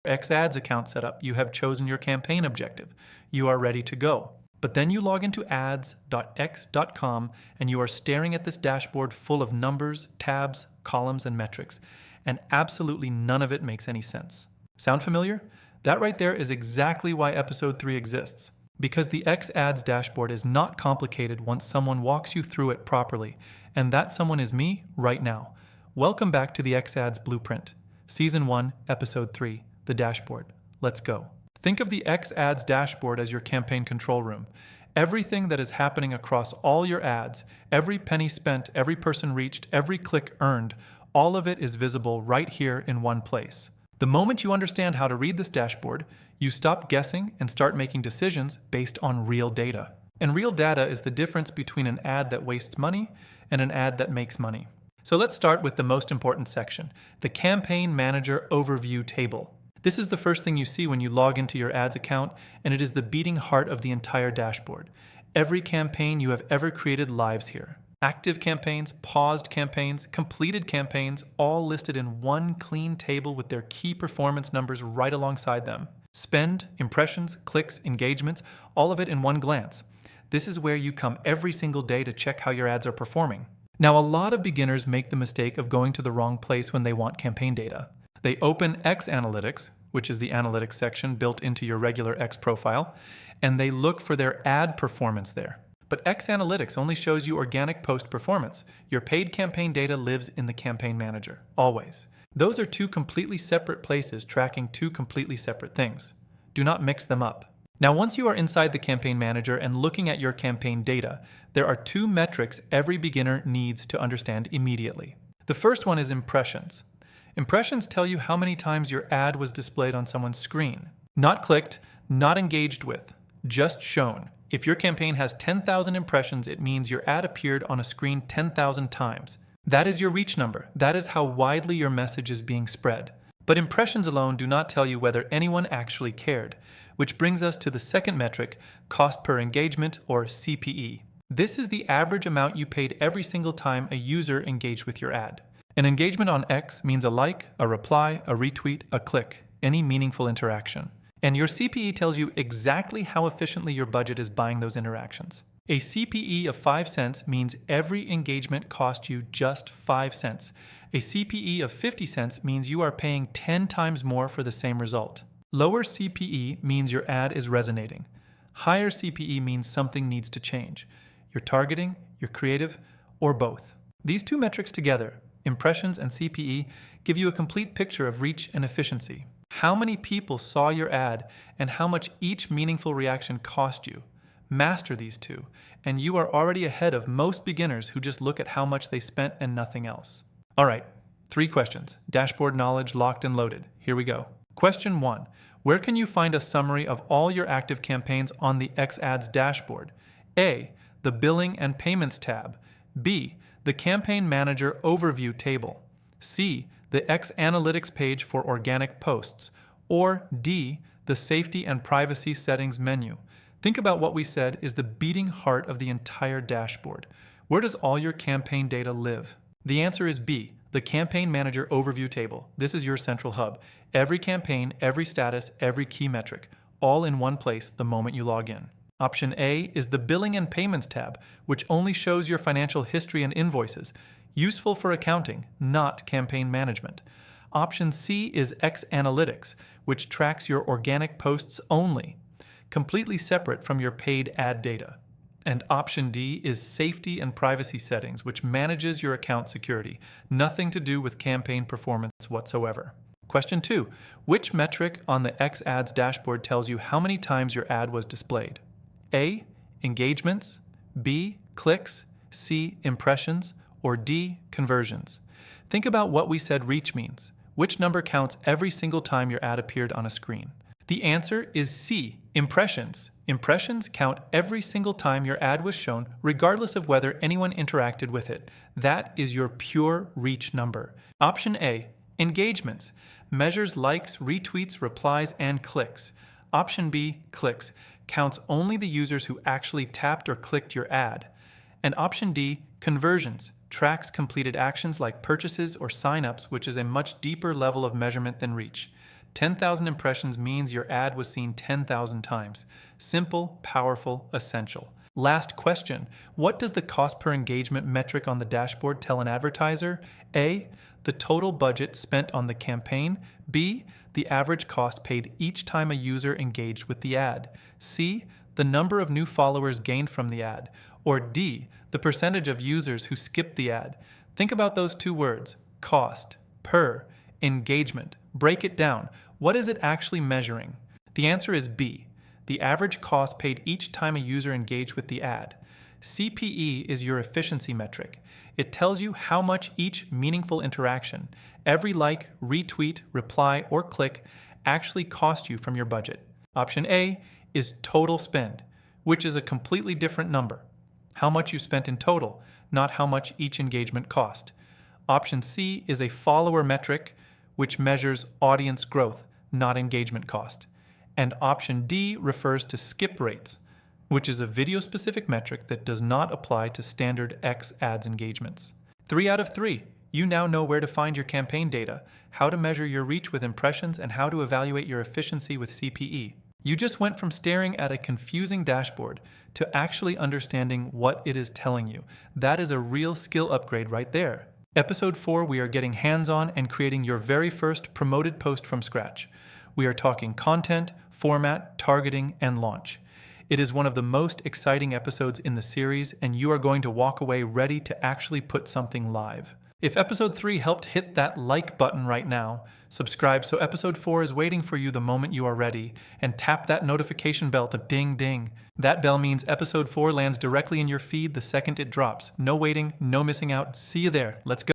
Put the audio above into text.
X-Ads account set up, you have chosen your campaign objective. You are ready to go. But then you log into ads.x.com and you are staring at this dashboard full of numbers, tabs, columns, and metrics, and absolutely none of it makes any sense. Sound familiar? That right there is exactly why episode 3 exists. Because the X-Ads dashboard is not complicated once someone walks you through it properly, and that someone is me right now. Welcome back to the X-Ads Blueprint, Season 1, Episode 3, the dashboard. Let's go. Think of the X-Ads dashboard as your campaign control room. Everything that is happening across all your ads, every penny spent, every person reached, every click earned, all of it is visible right here in one place. The moment you understand how to read this dashboard, you stop guessing and start making decisions based on real data. And real data is the difference between an ad that wastes money and an ad that makes money. So let's start with the most important section, the Campaign Manager Overview table. This is the first thing you see when you log into your ads account, and it is the beating heart of the entire dashboard. Every campaign you have ever created lives here. Active campaigns, paused campaigns, completed campaigns, all listed in one clean table with their key performance numbers right alongside them. Spend, impressions, clicks, engagements, all of it in one glance. This is where you come every single day to check how your ads are performing. Now, a lot of beginners make the mistake of going to the wrong place when they want campaign data. They open X Analytics, which is the analytics section built into your regular X profile, and they look for their ad performance there. But X Analytics only shows you organic post performance. Your paid campaign data lives in the Campaign Manager, always. Those are two completely separate places tracking two completely separate things. Do not mix them up. Now, once you are inside the Campaign Manager and looking at your campaign data, there are two metrics every beginner needs to understand immediately. The first one is impressions. Impressions tell you how many times your ad was displayed on someone's screen. Not clicked, not engaged with, just shown. If your campaign has 10,000 impressions, it means your ad appeared on a screen 10,000 times. That is your reach number. That is how widely your message is being spread. But impressions alone do not tell you whether anyone actually cared, which brings us to the second metric, cost per engagement, or CPE. This is the average amount you paid every single time a user engaged with your ad. An engagement on X means a like, a reply, a retweet, a click, any meaningful interaction. And your CPE tells you exactly how efficiently your budget is buying those interactions. A CPE of 5 cents means every engagement cost you just 5 cents. A CPE of 50 cents means you are paying 10 times more for the same result. Lower CPE means your ad is resonating. Higher CPE means something needs to change. Your targeting, your creative, or both. These two metrics together, impressions and CPE, give you a complete picture of reach and efficiency. How many people saw your ad and how much each meaningful reaction cost you. Master these two, and you are already ahead of most beginners who just look at how much they spent and nothing else. All right, 3 questions. Dashboard knowledge locked and loaded. Here we go. Question 1. Where can you find a summary of all your active campaigns on the X-Ads dashboard? A. The Billing and Payments tab. B. The Campaign Manager Overview table. C. The X Analytics page for organic posts. Or D. The Safety and Privacy Settings menu. Think about what we said is the beating heart of the entire dashboard. Where does all your campaign data live? The answer is B, the Campaign Manager Overview table. This is your central hub. Every campaign, every status, every key metric, all in one place the moment you log in. Option A is the Billing and Payments tab, which only shows your financial history and invoices, useful for accounting, not campaign management. Option C is X Analytics, which tracks your organic posts only, completely separate from your paid ad data. And option D is Safety and Privacy Settings, which manages your account security, nothing to do with campaign performance whatsoever. Question 2. Which metric on the X-Ads dashboard tells you how many times your ad was displayed? A. Engagements, B. Clicks, C. Impressions, or D. Conversions. Think about what we said reach means. Which number counts every single time your ad appeared on a screen? The answer is C. Impressions. Impressions count every single time your ad was shown, regardless of whether anyone interacted with it. That is your pure reach number. Option A. Engagements. Measures likes, retweets, replies, and clicks. Option B. Clicks. Counts only the users who actually tapped or clicked your ad. And option D. Conversions. Tracks completed actions like purchases or signups, which is a much deeper level of measurement than reach. 10,000 impressions means your ad was seen 10,000 times. Simple, powerful, essential. Last question. What does the cost per engagement metric on the dashboard tell an advertiser? A. The total budget spent on the campaign. B. The average cost paid each time a user engaged with the ad. C. The number of new followers gained from the ad. Or D. The percentage of users who skipped the ad. Think about those two words: cost, per, engagement. Break it down. What is it actually measuring? The answer is B. The average cost paid each time a user engaged with the ad. CPE is your efficiency metric. It tells you how much each meaningful interaction, every like, retweet, reply, or click, actually cost you from your budget. Option A is total spend, which is a completely different number. How much you spent in total, not how much each engagement cost. Option C is a follower metric, which measures audience growth, not engagement cost. And option D refers to skip rates, which is a video-specific metric that does not apply to standard X ads engagements. 3 out of 3. You now know where to find your campaign data, how to measure your reach with impressions, and how to evaluate your efficiency with CPE. You just went from staring at a confusing dashboard to actually understanding what it is telling you. That is a real skill upgrade right there. Episode 4, we are getting hands-on and creating your very first promoted post from scratch. We are talking content, format, targeting, and launch. It is one of the most exciting episodes in the series, and you are going to walk away ready to actually put something live. If episode 3 helped, hit that like button right now, subscribe so episode 4 is waiting for you the moment you are ready, and tap that notification bell to ding ding. That bell means episode 4 lands directly in your feed the second it drops. No waiting, no missing out. See you there. Let's go.